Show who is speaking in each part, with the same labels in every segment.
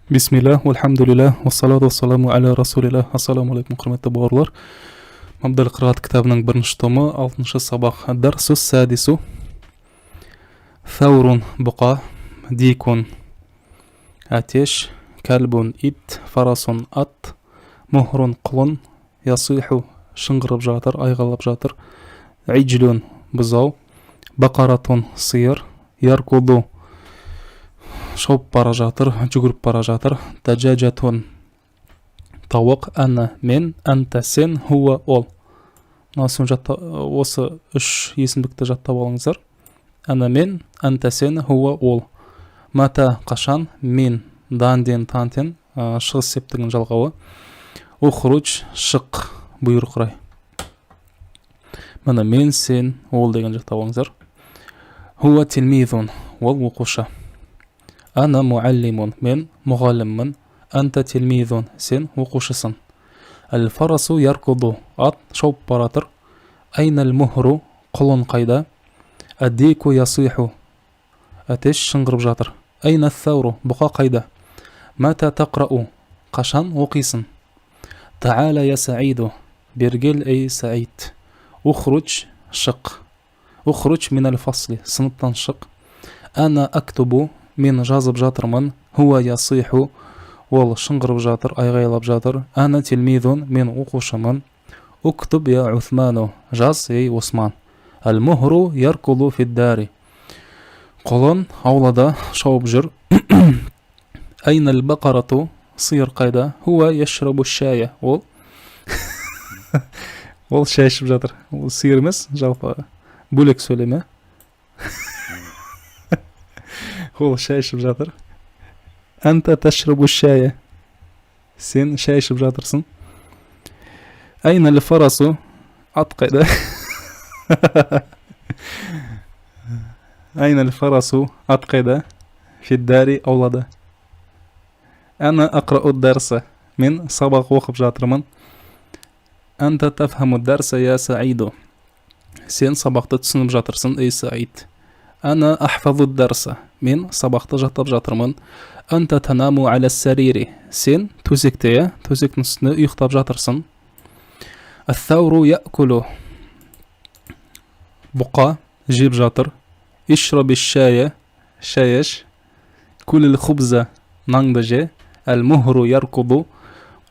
Speaker 1: Бисмилlah, вальхамдулилlah, вассалату вассаламу аля расулилlah. Ассаламу алейкум, құрметті бауырлар. Мабдал қырғат кітабының бірінші томы, 6-шы сабақ. Дарсу садису. Фаурун бұқа, дикун атеш, кәлбун ит, фарасун ат, мухрун құлын, ясиху шыңғырып жатыр, айғалап жатыр, иджлун бұзау, бақаратун сиыр, яркуду шауып бара жатыр, жүгіріп бара жатыр, таджаджатун тауық, ана мен, анта сен, хуа ол. Осы үш есімдікті жаттап алыңыздар. Ана мен, анта сен, хуа ол. Мата қашан, мен, данден, тантен, шығыс септігін жалғауы. Ухруч, шық, бұйрық рай. Мана мен, сен, ол деген жаттап алыңыздар. Хуа тилмизун, ол оқушы. Ана муаллимун, мен мұғаліммін. Анта тилмизун, сен оқушысың. Әл-фарасу яркуду, ат шауып баратыр. Айнал мухру, құлын қайда. Аддику ясиху, атеш шыңғырып жатыр. Айна тhaуру, бұқа қайда. Мата тақрау, қашан оқисың. Таала я саиду, бергел эй саид. Ухруч, шық. Ухруч минал фасли, сыныптан шық. Ана актубу, мен жазып жатырмын. Хуа ясиху, ол шыңғырып жатыр, айғайлап жатыр. Ана тилмизун, мен оқушымын. Уктуб я Усману, жаз ей Осман. Ал-мухру яркулу фиддари, құлын аулада шауып жүр. Айнал бақарату, сиыр қайда. Хуа яшрабу шая, ол ол шай ішіп жатыр. Ол сиыр емес, жалпы бөлек сөйлеме. Ол шай ішіп жатыр. Анта ташрабу шая, сен шай ішіп жатырсың. Айнал фарасу, ат қайда. Айнал фарасу, ат қайда. Фиддари, аулада. Ана ақрау дарса, мен сабақ оқып жатырмын. Анта тафхаму дарса я саиду, сен сабақты түсініп жатырсың, ей саид. Ана ахфазу дарса, мен сабақты жаттап жатырмын. Анта танаму аля сарири, сен төсекте, төсектің үстіне ұйықтап жатырсың. Ат-тhaуру я'кулу, бұқа жеп жатыр. Ишраби шая, шаяш. Кулил хубза, наңды же. Әл-мухру яркуду,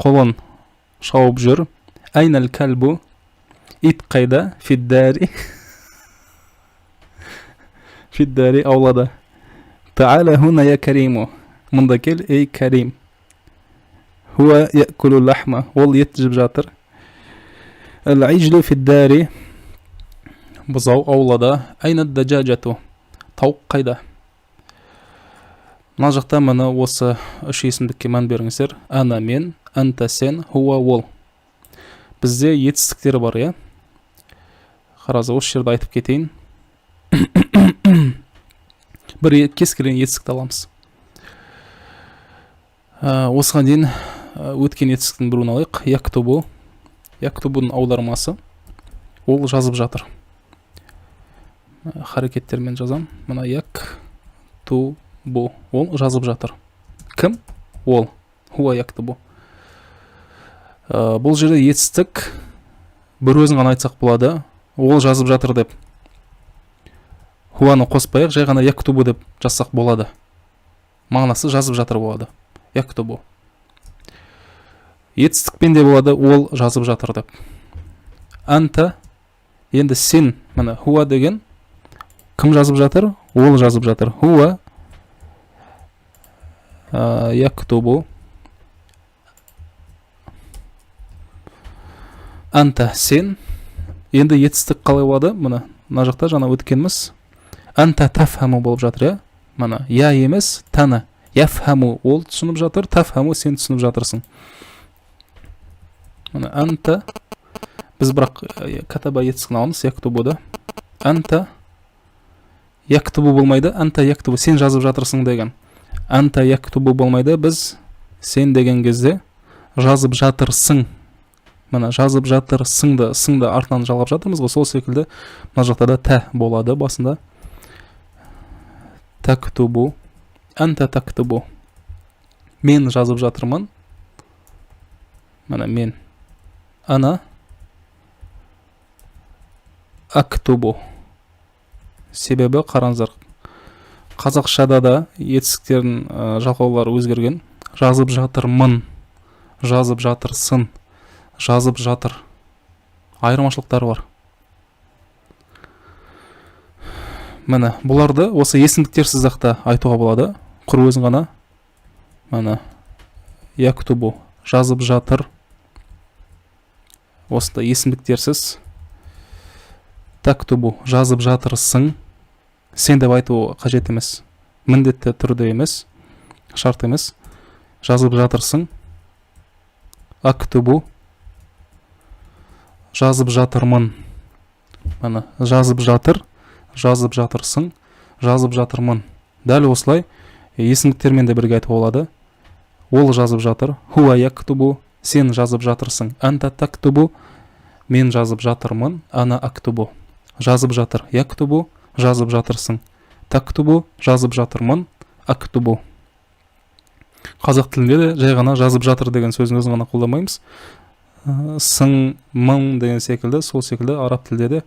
Speaker 1: құлын шауып жүр. Айнал кәлбу, ит қайда. Фиддари, фиддари, аулада. Таала хуна я кариму, мұнда кел, ей карим. Хуа я'кулу лахма, ол ет жеп жатыр. Әл-иджлу фиддари, бұзау аулада. Айнад даджаджату, тауық қайда. Мына жақта мына осы үш есімдікке мән беріңіздер. Ана мен, анта сен, хуа ол. Бізде етістіктері бар, е? Қаразы, осы жерді айтып кетейін. Бір кез келген етістікті аламыз. Осыған дейін өткен етістіктің біруін алайық. Яктубу. Яктубудың аудармасы. Ол жазып жатыр. Харекеттермен жазам. Мына яктубу. Ол жазып жатыр. Кім? Ол. Хуа яктубу. Бұл жерде етістік бір өзін ғана айтсақ болады. Ол жазып жатыр деп. Хуаны қоспайық, жай ғана яктубу деп жазсақ болады. Мағынасы жазып жатыр болады. Яктубу. Етістікпен де болады, ол жазып жатыр деп. Анта, енді сен, міне, хуа деген, кім жазып жатыр? Ол жазып жатыр. Хуа яктубу. Анта, сен. Енді етістік қалай болады? Міне, мына жақта жаңа өткеніміз. Анта тафхаму болып жатыр, я? Міне, я емес, тана. Яфхаму, ол түсініп жатыр, тафхаму, сен түсініп жатырсың. Міне, анта, біз бірақ катаба етістігін аламыз, яктубуда. Анта яктубу болмайды, анта яктубу, сен жазып жатырсың деген. Анта яктубу болмайды, біз сен деген кезде жазып жатырсың. Мына жазып жатырсыңды, сыңды артынан жалғап жатырмыз ғой, сол секілді мына жақта да тә болады басында. Тактубу, анта тактубу. Мен жазып жатырмын. Mana men. Ana актубу. Себебі қараңыздар, қазақшада да етістіктердің жалғаулары өзгерген. Жазып жатырмын, жазып жатырсың, жазып жатыр. Айырмашылықтары бар. Міне, бұларды осы есімдіктерсіз ақ айтуға болады. Құр өзін ғана. Міне, яктубу, жазып жатыр. Осында есімдіктерсіз. Тактубу, жазып жатырсың. Сен деп айту қажет емес. Міндетті түрде емес, шарт емес. Жазып жатырсың. Актубу, жазып жатырмын. Міне, жазып жатыр, жазып жатырсың, жазып жатырмын. Дәл осылай есімдіктермен де бірге айтуға болады. Ол жазып жатыр. Хуа яктубу, сен жазып жатырсың. Анта тактубу, мен жазып жатырмын. Ана актубу, жазып жатыр. Яктубу, жазып жатырсың. Тактубу, жазып жатырмын. Актубу. Қазақ тілінде де жай ғана жазып жатыр деген сөзін өзін ғана қолдамаймыз. Сың, мың деген секілді, сол секілді араб тілде де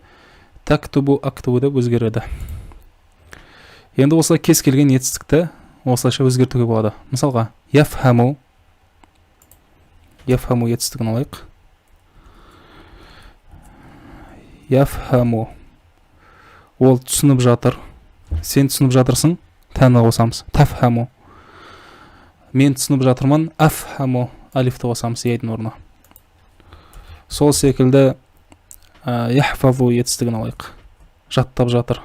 Speaker 1: тактубу, актубу деп өзгереді. Енді осылай кез келген етістікті осылайша өзгертуге болады. Мысалға, яфхаму. Яфхаму етістігін алайық. Яфхаму. Ол түсініп жатыр. Сен түсініп жатырсың. Тәні қосамыз. Тафхаму. Мен түсініп жатырмын. Афхаму. Алифті қосамыз яйдың орнына. Сол секілді яхфазу етістігін алайық. Жаттап жатыр.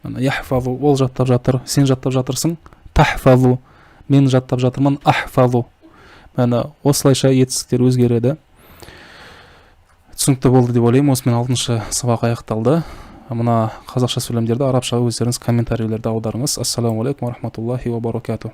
Speaker 1: Яхфазу, ол жаттап жатыр. Сен жаттап жатырсың. Тахфазу. Мен жаттап жатырмын. Ахфазу. Мәні осылайша етістіктер өзгереді. Түсінікті болды деп ойлаймын. Осымен 6-шы сабақ аяқталды. Мына қазақша сөйлемдерді арабшаға өздеріңіз комментарийлерді аударыңыз. Ассаламу алейкум ва рахматуллахи ва баракатух.